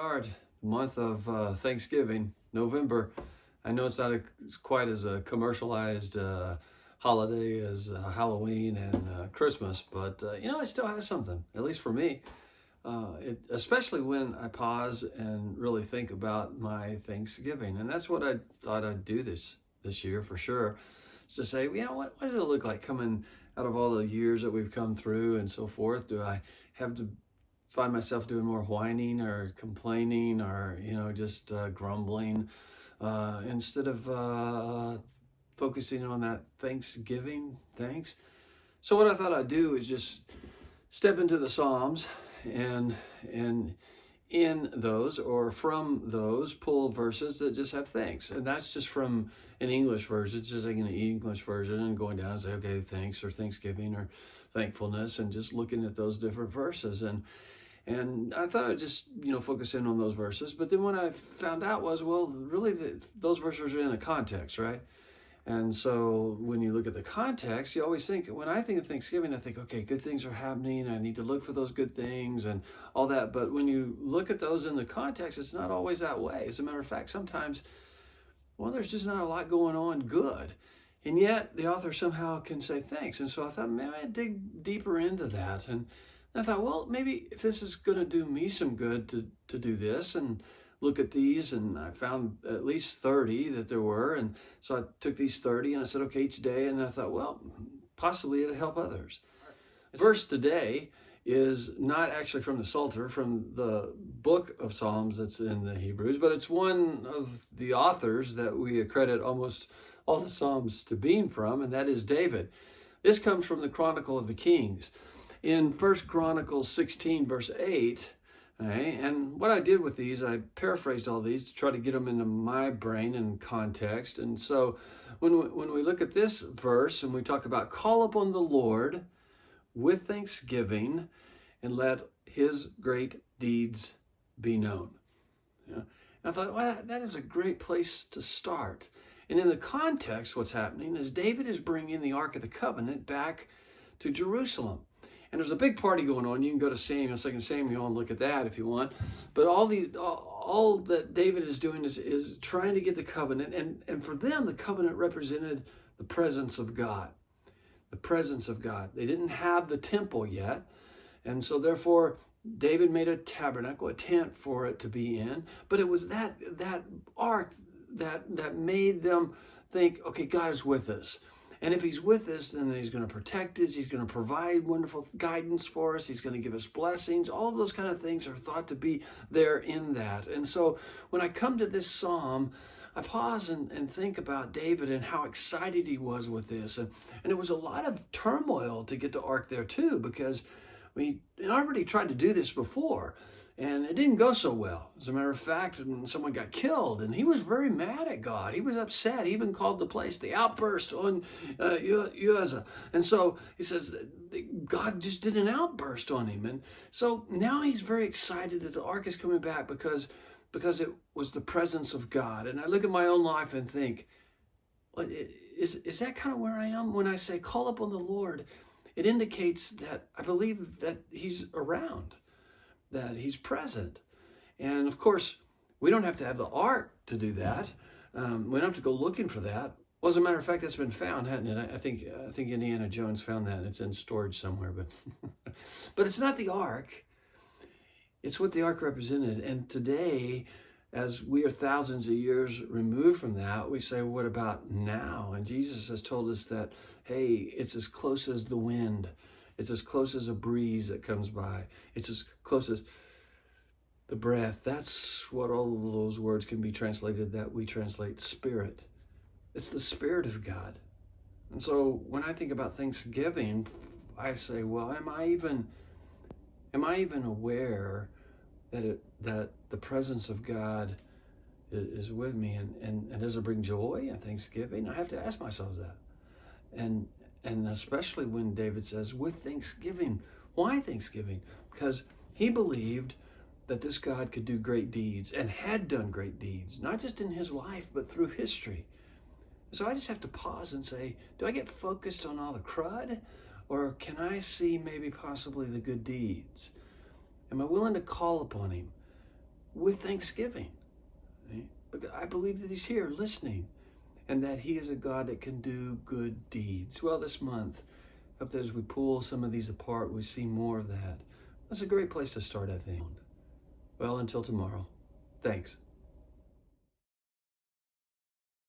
are at the month of Thanksgiving, November. I know it's not quite as a commercialized holiday as Halloween and Christmas, but it still has something, at least for me. Especially when I pause and really think about my Thanksgiving. And that's what I thought I'd do this year for sure. Is to say, what does it look like coming out of all the years that we've come through and so forth? Do I have to find myself doing more whining or complaining or, just grumbling instead of focusing on that Thanksgiving? Thanks. So what I thought I'd do is just step into the Psalms and in those or from those pull verses that just have thanks. And that's just from an English version, just like an English version, and going down and say, okay, thanks or Thanksgiving or thankfulness, and just looking at those different verses. And I thought I'd just, focus in on those verses. But then what I found out was, well, really those verses are in a context, right? And so when you look at the context, you always think, when I think of Thanksgiving, I think, okay, good things are happening. I need to look for those good things and all that. But when you look at those in the context, it's not always that way. As a matter of fact, sometimes, there's just not a lot going on good. And yet the author somehow can say thanks. And so I thought, maybe I'd dig deeper into that. And I thought, well, maybe if this is going to do me some good to do this and look at these, and I found at least 30 that there were. And so I took these 30 and I said, okay, each day. And I thought, well, possibly it'll help others. Verse today is not actually from the Psalter, from the book of Psalms that's in the Hebrews, but it's one of the authors that we accredit almost all the Psalms to being from, and that is David. This comes from the Chronicle of the Kings. In 1 Chronicles 16, verse 8, okay, and what I did with these, I paraphrased all these to try to get them into my brain and context. And so when we look at this verse and we talk about call upon the Lord with thanksgiving and let his great deeds be known. I thought, well, that is a great place to start. And in the context, what's happening is David is bringing the Ark of the Covenant back to Jerusalem. And there's a big party going on. You can go to Samuel, 2 Samuel, and look at that if you want. But all that David is doing is trying to get the covenant. And for them, the covenant represented the presence of God. The presence of God. They didn't have the temple yet. And so therefore, David made a tabernacle, a tent for it to be in. But it was that ark that made them think, okay, God is with us. And if he's with us, then he's going to protect us. He's going to provide wonderful guidance for us. He's going to give us blessings. All of those kind of things are thought to be there in that. And so when I come to this psalm, I pause and think about David and how excited he was with this. And it was a lot of turmoil to get the ark there too, because we already tried to do this before. And it didn't go so well. As a matter of fact, someone got killed, and he was very mad at God. He was upset. He even called the place the outburst on Uzzah. And so he says God just did an outburst on him. And so now he's very excited that the ark is coming back because it was the presence of God. And I look at my own life and think, well, is that kind of where I am when I say call upon the Lord? It indicates that I believe that he's around, that he's present. And of course, we don't have to have the ark to do that. We don't have to go looking for that. Well, as a matter of fact, that's been found, hasn't it? I think Indiana Jones found that. It's in storage somewhere, but it's not the ark. It's what the ark represented. And today, as we are thousands of years removed from that, we say, well, what about now? And Jesus has told us that, hey, it's as close as the wind. It's as close as a breeze that comes by. It's as close as the breath. That's what all of those words can be translated, that we translate spirit. It's the Spirit of God. And so when I think about Thanksgiving, I say, well, am I even aware that the presence of God is with me? And does it bring joy at Thanksgiving? I have to ask myself that. And especially when David says, with thanksgiving. Why thanksgiving? Because he believed that this God could do great deeds and had done great deeds, not just in his life, but through history. So I just have to pause and say, do I get focused on all the crud? Or can I see maybe possibly the good deeds? Am I willing to call upon him? with thanksgiving. Right? But I believe that he's here listening, and that he is a God that can do good deeds. Well, this month, I hope that as we pull some of these apart, we see more of that. That's a great place to start, I think. Well, until tomorrow, thanks.